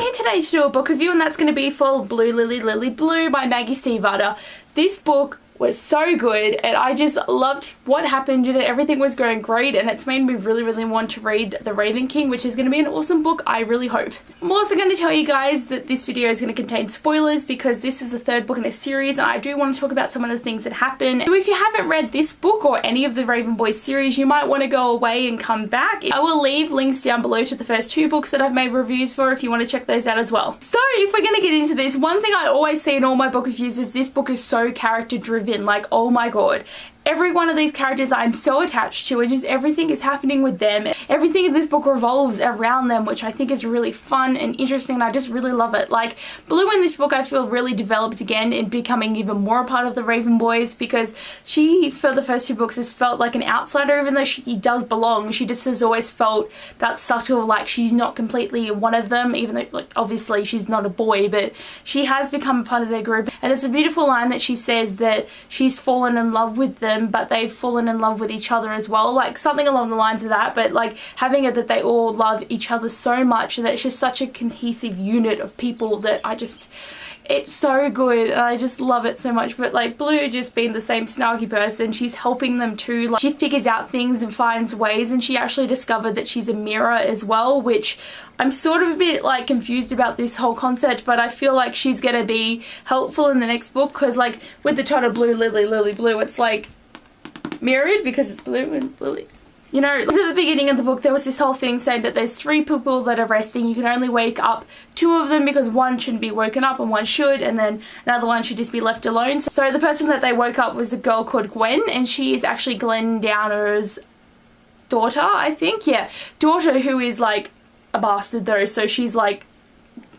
here today to do a book review, and that's going to be for Blue Lily Lily Blue by Maggie Stiefvater. This book was so good and I just loved what happened in it. Everything was going great and it's made me really want to read The Raven King, which is going to be an awesome book, I really hope. I'm also going to tell you guys that this video is going to contain spoilers because this is the third book in a series and I do want to talk about some of the things that happen. So if you haven't read this book or any of the Raven Boys series, you might want to go away and come back. I will leave links down below to the first two books that I've made reviews for if you want to check those out as well. So if we're going to get into this, one thing I always say in all my book reviews is this book is so character driven. Like, oh my god, every one of these characters I'm so attached to and just everything is happening with them. Everything in this book revolves around them, which I think is really fun and interesting and I just really love it. Like, Blue in this book I feel really developed again in becoming even more a part of the Raven Boys because she, for the first two books, has felt like an outsider even though she does belong. She just has always felt that subtle, like she's not completely one of them, even though, like, obviously she's not a boy, but she has become a part of their group. And it's a beautiful line that she says that she's fallen in love with them but they've fallen in love with each other as well, like something along the lines of that, but like having it that they all love each other so much and that it's just such a cohesive unit of people that it's so good and I just love it so much. But like Blue just being the same snarky person, she's helping them too. Like, she figures out things and finds ways, and she actually discovered that she's a mirror as well, which I'm sort of a bit like confused about this whole concept, but I feel like she's gonna be helpful in the next book because like with the title Blue Lily Lily Blue, it's like mirrored because it's blue and lily. You know, at the beginning of the book there was this whole thing saying that there's 3 people that are resting. You can only wake up 2 of them because one shouldn't be woken up and one should, and then another one should just be left alone. So the person that they woke up was a girl called Gwen, and she is actually Glen Downer's daughter, I think. Yeah, daughter, who is like a bastard though, so she's like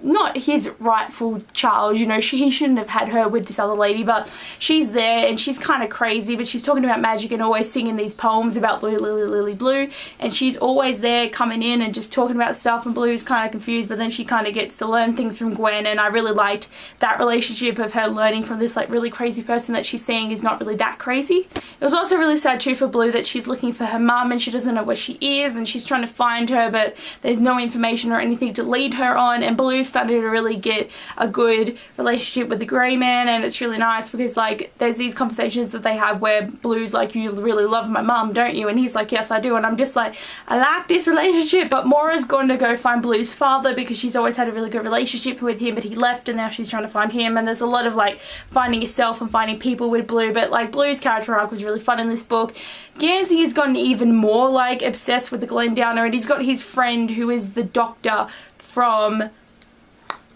not his rightful child, you know, he shouldn't have had her with this other lady, but she's there and she's kind of crazy, but she's talking about magic and always singing these poems about Blue Lily Lily Blue, and she's always there coming in and just talking about stuff, and Blue's kind of confused, but then she kind of gets to learn things from Gwen, and I really liked that relationship of her learning from this like really crazy person that she's seeing is not really that crazy. It was also really sad too for Blue that she's looking for her mum and she doesn't know where she is, and she's trying to find her but there's no information or anything to lead her on, and Blue's starting to really get a good relationship with the grey man, and it's really nice because like there's these conversations that they have where Blue's like, you really love my mum, don't you? And he's like, yes I do, and I'm just like, I like this relationship. But Moira's going to go find Blue's father because she's always had a really good relationship with him, but he left and now she's trying to find him, and there's a lot of like finding yourself and finding people with Blue. But like Blue's character arc was really fun in this book. Gansey has gotten even more like obsessed with the Glen Downer, and he's got his friend who is the doctor from,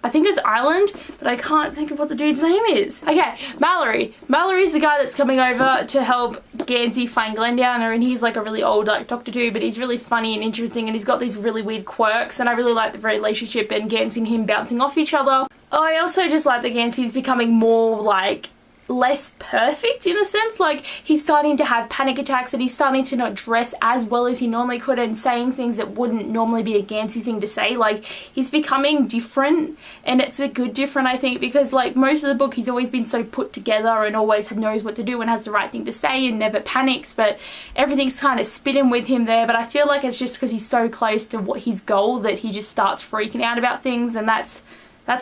I think it's Ireland, but I can't think of what the dude's name is. Okay, Valerie. Valerie's the guy that's coming over to help Gansey find Glen Downer, and he's like a really old like doctor dude, but he's really funny and interesting, and he's got these really weird quirks, and I really like the relationship and Gansey and him bouncing off each other. Oh, I also just like that Gansey's becoming more like less perfect in a sense. Like, he's starting to have panic attacks and he's starting to not dress as well as he normally could and saying things that wouldn't normally be a Gansey thing to say. Like, he's becoming different, and it's a good different, I think, because like most of the book he's always been so put together and always knows what to do and has the right thing to say and never panics, but everything's kind of spinning with him there. But I feel like it's just because he's so close to what his goal that he just starts freaking out about things, and that's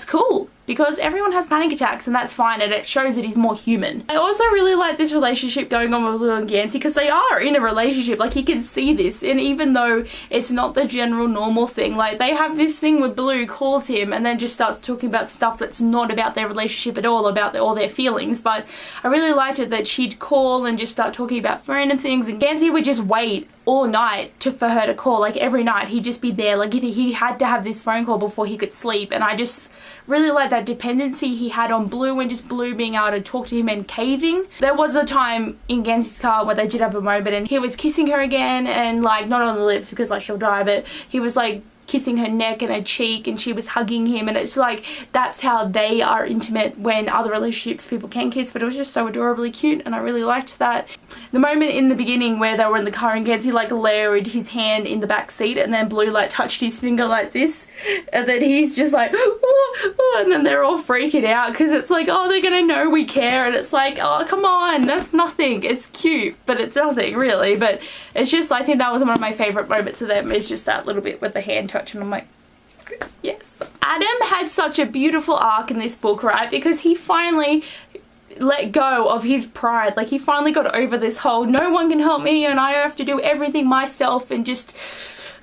cool because everyone has panic attacks and that's fine, and it shows that he's more human. I also really like this relationship going on with Blue and Gansey because they are in a relationship. Like, you can see this, and even though it's not the general normal thing, like they have this thing where Blue calls him and then just starts talking about stuff that's not about their relationship at all, about all their feelings. But I really liked it that she'd call and just start talking about random things, and Gansey would just wait all night for her to call. Like, every night he'd just be there. Like, he had to have this phone call before he could sleep, and I just really like that dependency he had on Blue, and just Blue being able to talk to him and caving. There was a time in Gansey's car where they did have a moment and he was kissing her again, and like not on the lips because like he'll die, but he was like kissing her neck and her cheek, and she was hugging him, and it's like that's how they are intimate when other relationships people can kiss. But it was just so adorably cute, and I really liked that. The moment in the beginning where they were in the car and Gansey like lowered his hand in the back seat, and then Blue like touched his finger like this, and then he's just like, ooh, ooh, and then they're all freaking out because it's like, oh, they're gonna know we care, and it's like, oh, come on, that's nothing. It's cute, but it's nothing really. But it's just, I think that was one of my favorite moments of them, is just that little bit with the hand touch, and I'm like, yes. Adam had such a beautiful arc in this book, right? Because he finally let go of his pride. Like, he finally got over this whole no one can help me and I have to do everything myself, and just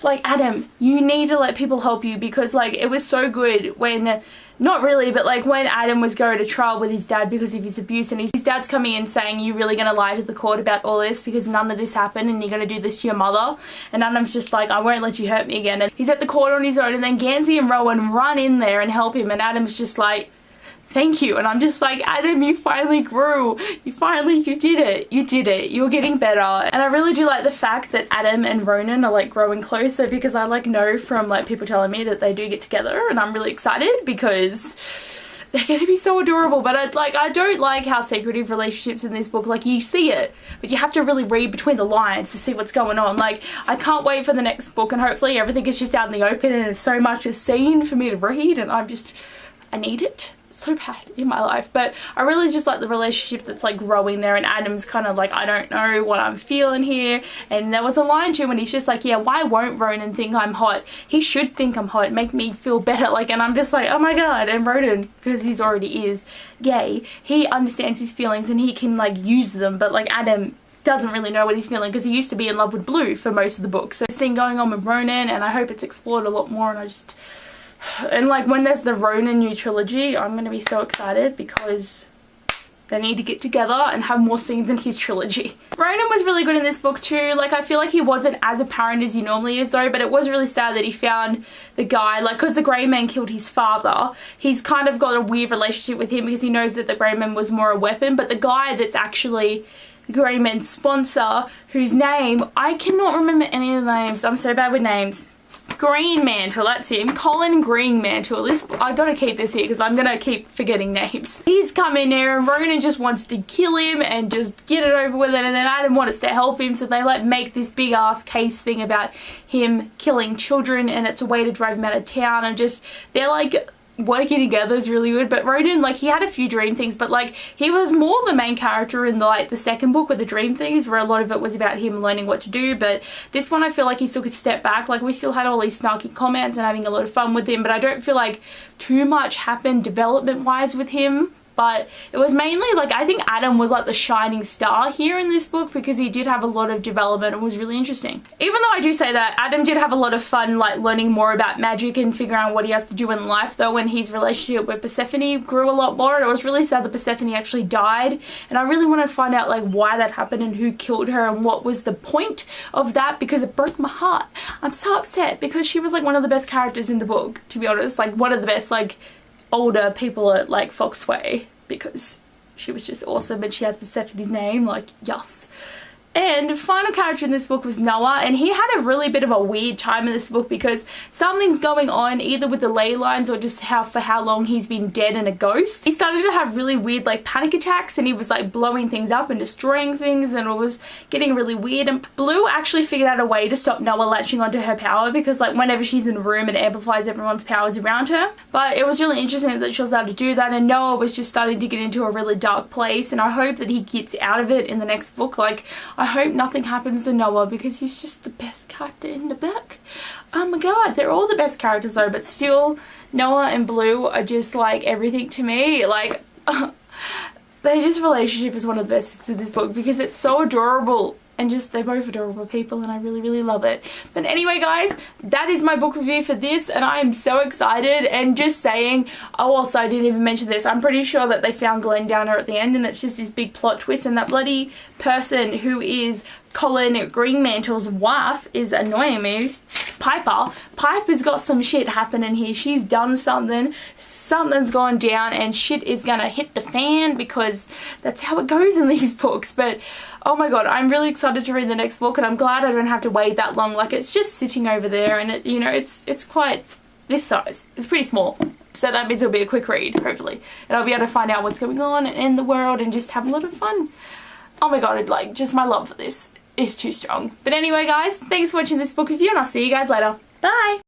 like, Adam, you need to let people help you. Because like, it was so good when, not really, but like when Adam was going to trial with his dad because of his abuse, and his dad's coming in saying, you really gonna lie to the court about all this because none of this happened and you're gonna do this to your mother? And Adam's just like, I won't let you hurt me again. And he's at the court on his own, and then Gansey and Rowan run in there and help him, and Adam's just like, thank you. And I'm just like, Adam, you finally grew. You did it. You did it. You're getting better. And I really do like the fact that Adam and Ronan are like growing closer, because I like know from like people telling me that they do get together, and I'm really excited because they're going to be so adorable. But I don't like how secretive relationships in this book, like, you see it, but you have to really read between the lines to see what's going on. Like, I can't wait for the next book, and hopefully everything is just out in the open and it's so much a scene for me to read, and I need it so bad in my life. But I really just like the relationship that's like growing there, and Adam's kind of like, I don't know what I'm feeling here. And there was a line too when he's just like, yeah, why won't Ronan think I'm hot? He should think I'm hot, make me feel better. Like, and I'm just like, oh my god. And Ronan, because he's already is gay, he understands his feelings and he can like use them, but like Adam doesn't really know what he's feeling because he used to be in love with Blue for most of the book. So this thing going on with Ronan, and I hope it's explored a lot more. And like, when there's the Ronan new trilogy, I'm going to be so excited because they need to get together and have more scenes in his trilogy. Ronan was really good in this book too. Like, I feel like he wasn't as apparent as he normally is though, but it was really sad that he found the guy, like, because the Grey Man killed his father, he's kind of got a weird relationship with him because he knows that the Grey Man was more a weapon. But the guy that's actually the Grey Man's sponsor, whose name, I cannot remember any of the names. I'm so bad with names. Greenmantle, that's him. Colin Greenmantle. I gotta keep this here because I'm gonna keep forgetting names. He's come in there and Ronan just wants to kill him and just get it over with it, and then Adam wants to help him, so they like make this big ass case thing about him killing children, and it's a way to drive him out of town, and just, they're like working together is really good. But Ronan, like, he had a few dream things, but like, he was more the main character in the second book with the dream things, where a lot of it was about him learning what to do. But this one, I feel like he took a step back. Like, we still had all these snarky comments and having a lot of fun with him, but I don't feel like too much happened development wise with him. But it was mainly like, I think Adam was like the shining star here in this book because he did have a lot of development and was really interesting. Even though I do say that, Adam did have a lot of fun like learning more about magic and figuring out what he has to do in life though, when his relationship with Persephone grew a lot more. And it was really sad that Persephone actually died, and I really want to find out like why that happened and who killed her and what was the point of that, because it broke my heart. I'm so upset because she was like one of the best characters in the book, to be honest. Like, one of the best like older people at like Foxway, because she was just awesome, and she has Persephone's name, like, yes. And final character in this book was Noah, and he had a really bit of a weird time in this book because something's going on either with the ley lines or just for how long he's been dead and a ghost. He started to have really weird like panic attacks, and he was like blowing things up and destroying things, and it was getting really weird. And Blue actually figured out a way to stop Noah latching onto her power, because like whenever she's in a room it amplifies everyone's powers around her. But it was really interesting that she was able to do that, and Noah was just starting to get into a really dark place, and I hope that he gets out of it in the next book. Like, I hope nothing happens to Noah because he's just the best character in the book. Oh my god, they're all the best characters though, but still Noah and Blue are just like everything to me. Like, their just relationship is one of the best things in this book because it's so adorable. And just, they're both adorable people, and I really, really love it. But anyway, guys, that is my book review for this, and I am so excited. And just saying, oh, also, I didn't even mention this, I'm pretty sure that they found Gwen down there at the end, and it's just this big plot twist, and that bloody person who is Colin Greenmantle's wife is annoying me. Piper's got some shit happening here. She's done something. Something's gone down and shit is gonna hit the fan, because that's how it goes in these books. But oh my god, I'm really excited to read the next book, and I'm glad I don't have to wait that long. Like, it's just sitting over there, and it, you know, it's quite this size. It's pretty small. So that means it'll be a quick read, hopefully. And I'll be able to find out what's going on in the world and just have a lot of fun. Oh my god, like, just my love for this is too strong. But anyway, guys, thanks for watching this book review, and I'll see you guys later. Bye!